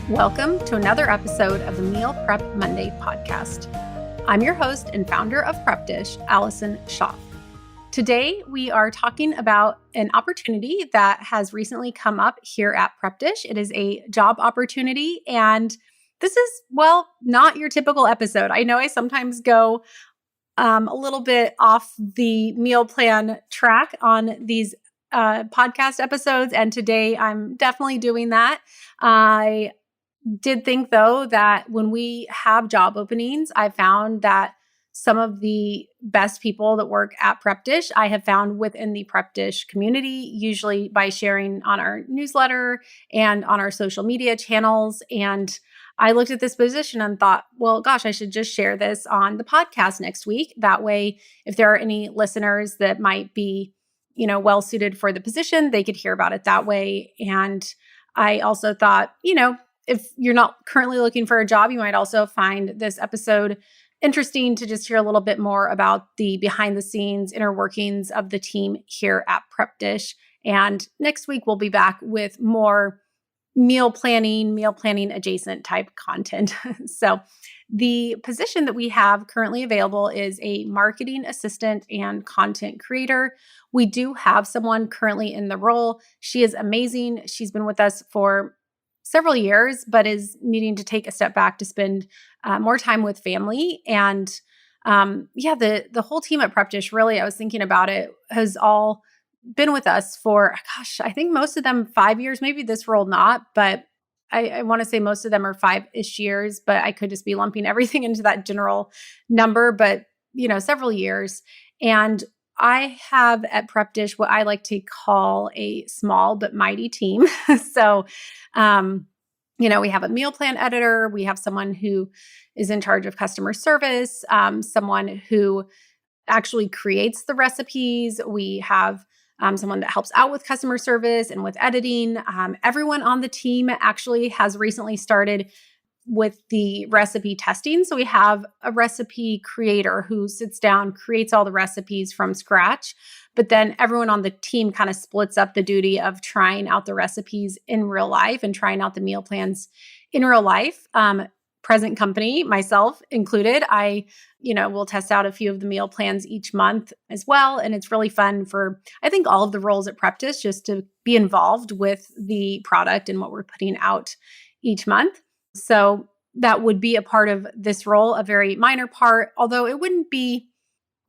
Welcome to another episode of the Meal Prep Monday podcast. I'm your host and founder of Prep Dish, Allison Schaaf. Today, we are talking about an opportunity that has recently come up here at Prep Dish. It is a job opportunity, and this is, not your typical episode. I know I sometimes go a little bit off the meal plan track on these podcast episodes, and today I'm definitely doing that. I did think, though, that when we have job openings, I found that some of the best people that work at Prep Dish, I have found within the Prep Dish community, usually by sharing on our newsletter and on our social media channels. And I looked at this position and thought, well, gosh, I should just share this on the podcast next week. That way, if there are any listeners that might be, well suited for the position, they could hear about it that way. And I also thought, if you're not currently looking for a job, you might also find this episode interesting to just hear a little bit more about the behind the scenes inner workings of the team here at Prep Dish. And next week, we'll be back with more meal planning adjacent type content. So the position that we have currently available is a marketing assistant and content creator. We do have someone currently in the role. She is amazing. She's been with us for several years, but is needing to take a step back to spend more time with family. And the whole team at Prep Dish, really, I was thinking about it, has all been with us for, I think most of them 5 years, maybe this role not, but I want to say most of them are 5-ish years, but I could just be lumping everything into that general number, but several years. And I have at Prep Dish what I like to call a small but mighty team. So, we have a meal plan editor. We have someone who is in charge of customer service, someone who actually creates the recipes. We have someone that helps out with customer service and with editing. Everyone on the team actually has recently started with the recipe testing. So we have a recipe creator who sits down, creates all the recipes from scratch, but then everyone on the team kind of splits up the duty of trying out the recipes in real life and trying out the meal plans in real life. Present company, myself included, I will test out a few of the meal plans each month as well. And it's really fun for, I think, all of the roles at Prep Dish just to be involved with the product and what we're putting out each month. So that would be a part of this role, a very minor part, although it wouldn't be,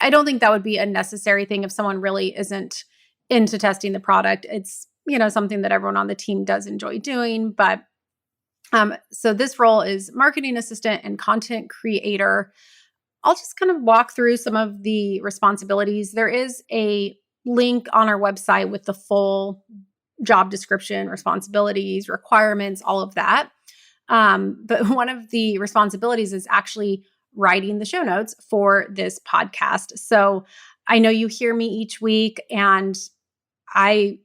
I don't think that would be a necessary thing if someone really isn't into testing the product. It's, something that everyone on the team does enjoy doing. But so this role is marketing assistant and content creator. I'll just kind of walk through some of the responsibilities. There is a link on our website with the full job description, responsibilities, requirements, all of that. But one of the responsibilities is actually writing the show notes for this podcast. So I know you hear me each week, and I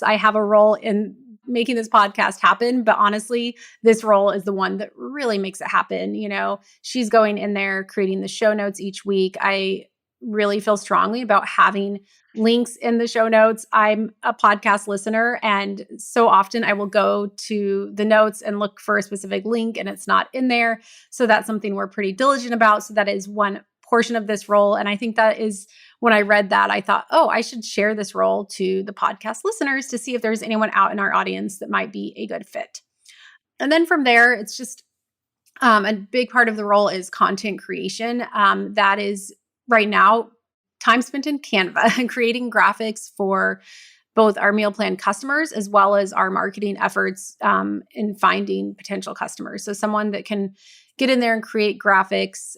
have a role in making this podcast happen, but honestly, this role is the one that really makes it happen. She's going in there, creating the show notes each week. I really feel strongly about having links in the show notes. I'm a podcast listener, and so often I will go to the notes and look for a specific link and it's not in there. So that's something we're pretty diligent about. So that is one portion of this role. And I think that is, when I read that, I thought, I should share this role to the podcast listeners to see if there's anyone out in our audience that might be a good fit. And then from there, it's just a big part of the role is content creation. That is right now time spent in Canva and creating graphics for both our meal plan customers as well as our marketing efforts in finding potential customers. So someone that can get in there and create graphics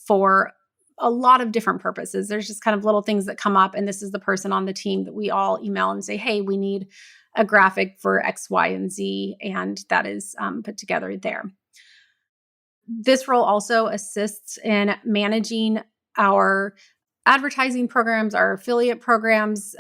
for a lot of different purposes. There's just kind of little things that come up, and this is the person on the team that we all email and say, hey, we need a graphic for X, Y, and Z, and that is put together there. This role also assists in managing our advertising programs, our affiliate programs.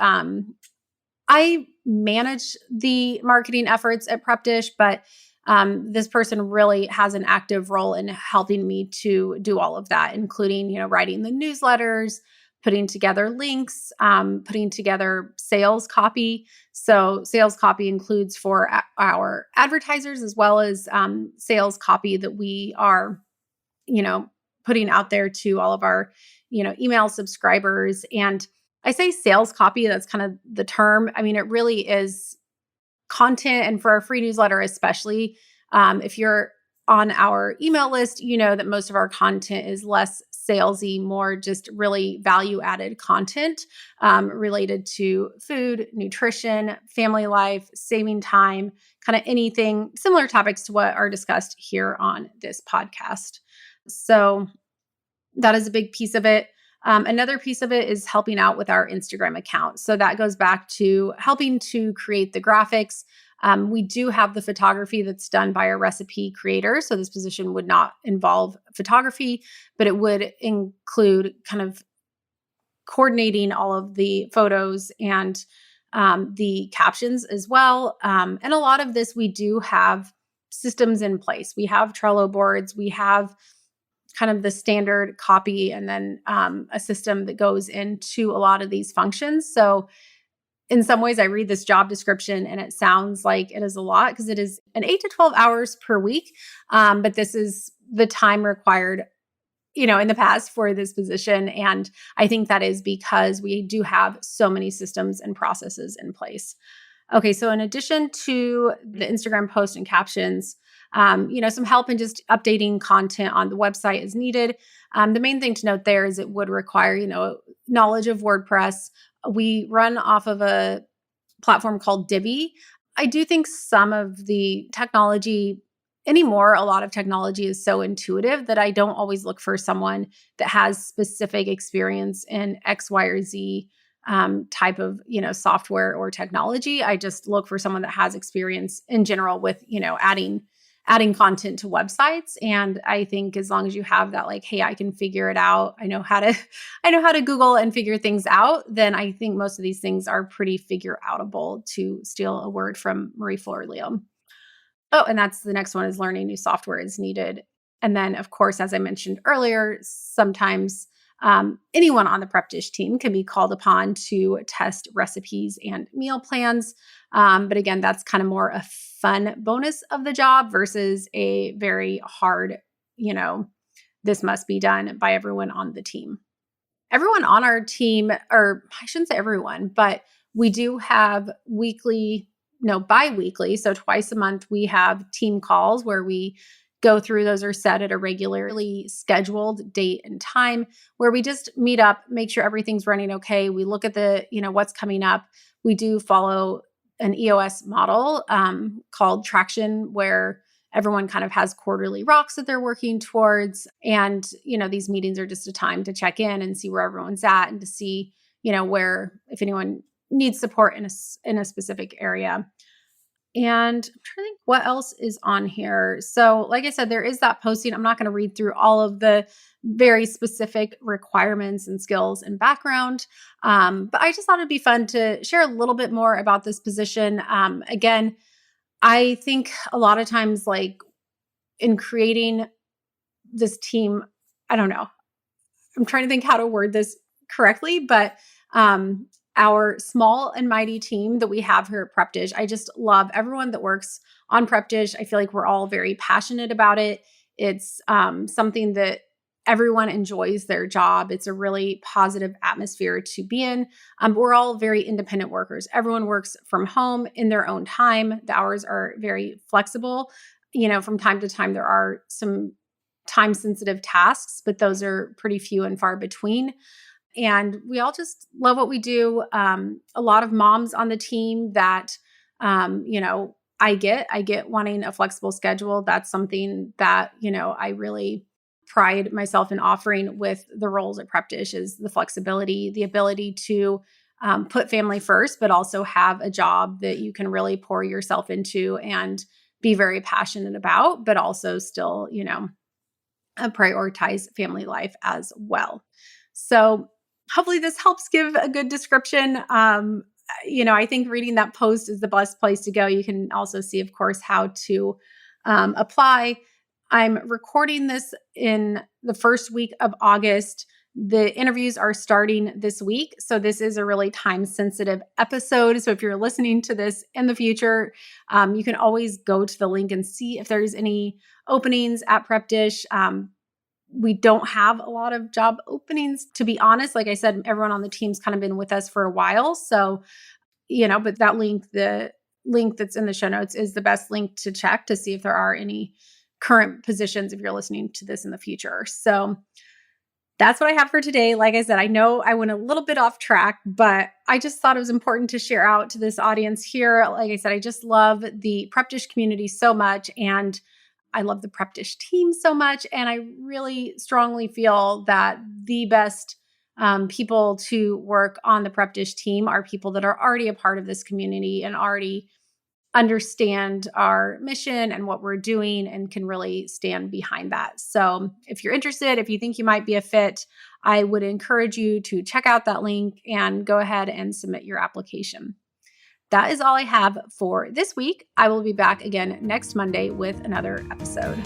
I manage the marketing efforts at Prep Dish, but this person really has an active role in helping me to do all of that, including, writing the newsletters, putting together links, putting together sales copy. So sales copy includes for our advertisers as well as sales copy that we are, you know, putting out there to all of our, email subscribers. And I say sales copy, that's kind of the term. I mean, it really is content. And for our free newsletter, especially, if you're on our email list, you know that most of our content is less salesy, more just really value added content related to food, nutrition, family life, saving time, kind of anything similar topics to what are discussed here on this podcast. So that is a big piece of it. Another piece of it is helping out with our Instagram account. So that goes back to helping to create the graphics. We do have the photography that's done by a recipe creator. So this position would not involve photography, but it would include kind of coordinating all of the photos and the captions as well. And a lot of this, we do have systems in place. We have Trello boards. We have kind of the standard copy and then a system that goes into a lot of these functions. So in some ways, I read this job description and it sounds like it is a lot because it is an 8 to 12 hours per week. But this is the time required, in the past for this position. And I think that is because we do have so many systems and processes in place. Okay, so in addition to the Instagram post and captions, some help in just updating content on the website is needed. The main thing to note there is it would require, knowledge of WordPress. We run off of a platform called Divi. I do think some of the technology anymore, a lot of technology is so intuitive that I don't always look for someone that has specific experience in X, Y, or Z type of, software or technology. I just look for someone that has experience in general with, adding content to websites. And I think as long as you have that, like, hey, I can figure it out. I know how to Google and figure things out. Then I think most of these things are pretty figure outable, to steal a word from Marie Forleo. Oh, and that's the next one, is learning new software is needed. And then, of course, as I mentioned earlier, sometimes anyone on the Prep Dish team can be called upon to test recipes and meal plans. But again, that's kind of more a fun bonus of the job versus a very hard, this must be done by everyone on the team. Everyone on our team, or I shouldn't say everyone, but we do have bi-weekly. So twice a month, we have team calls where we go through. Those are set at a regularly scheduled date and time where we just meet up, make sure everything's running okay. We look at the, what's coming up. We do follow an EOS model called Traction, where everyone kind of has quarterly rocks that they're working towards. And, these meetings are just a time to check in and see where everyone's at and to see, where, if anyone needs support in a specific area. And I'm trying to think what else is on here. So like I said, there is that posting. I'm not going to read through all of the very specific requirements and skills and background. But I just thought it'd be fun to share a little bit more about this position. Again, I think a lot of times, like in creating this team, I don't know, I'm trying to think how to word this correctly, but our small and mighty team that we have here at Prep Dish, I just love everyone that works on Prep Dish. I feel like we're all very passionate about it. It's something that everyone enjoys their job. It's a really positive atmosphere to be in. We're all very independent workers. Everyone works from home in their own time. The hours are very flexible. From time to time, there are some time-sensitive tasks, but those are pretty few and far between. And we all just love what we do. A lot of moms on the team that, I get wanting a flexible schedule. That's something that, I really pride myself in offering with the roles at Prep Dish, is the flexibility, the ability to put family first, but also have a job that you can really pour yourself into and be very passionate about, but also still, prioritize family life as well. So hopefully this helps give a good description. I think reading that post is the best place to go. You can also see, of course, how to apply. I'm recording this in the first week of August. The interviews are starting this week. So this is a really time sensitive episode. So if you're listening to this in the future, you can always go to the link and see if there's any openings at Prep Dish. We don't have a lot of job openings, to be honest. Like I said, everyone on the team's kind of been with us for a while. So, but that link, the link that's in the show notes, is the best link to check to see if there are any current positions if you're listening to this in the future. So that's what I have for today. Like I said, I know I went a little bit off track, but I just thought it was important to share out to this audience here. Like I said, I just love the Prep Dish community so much, and I love the Prep Dish team so much. And I really strongly feel that the best people to work on the Prep Dish team are people that are already a part of this community and already understand our mission and what we're doing and can really stand behind that. So if you're interested, if you think you might be a fit, I would encourage you to check out that link and go ahead and submit your application. That is all I have for this week. I will be back again next Monday with another episode.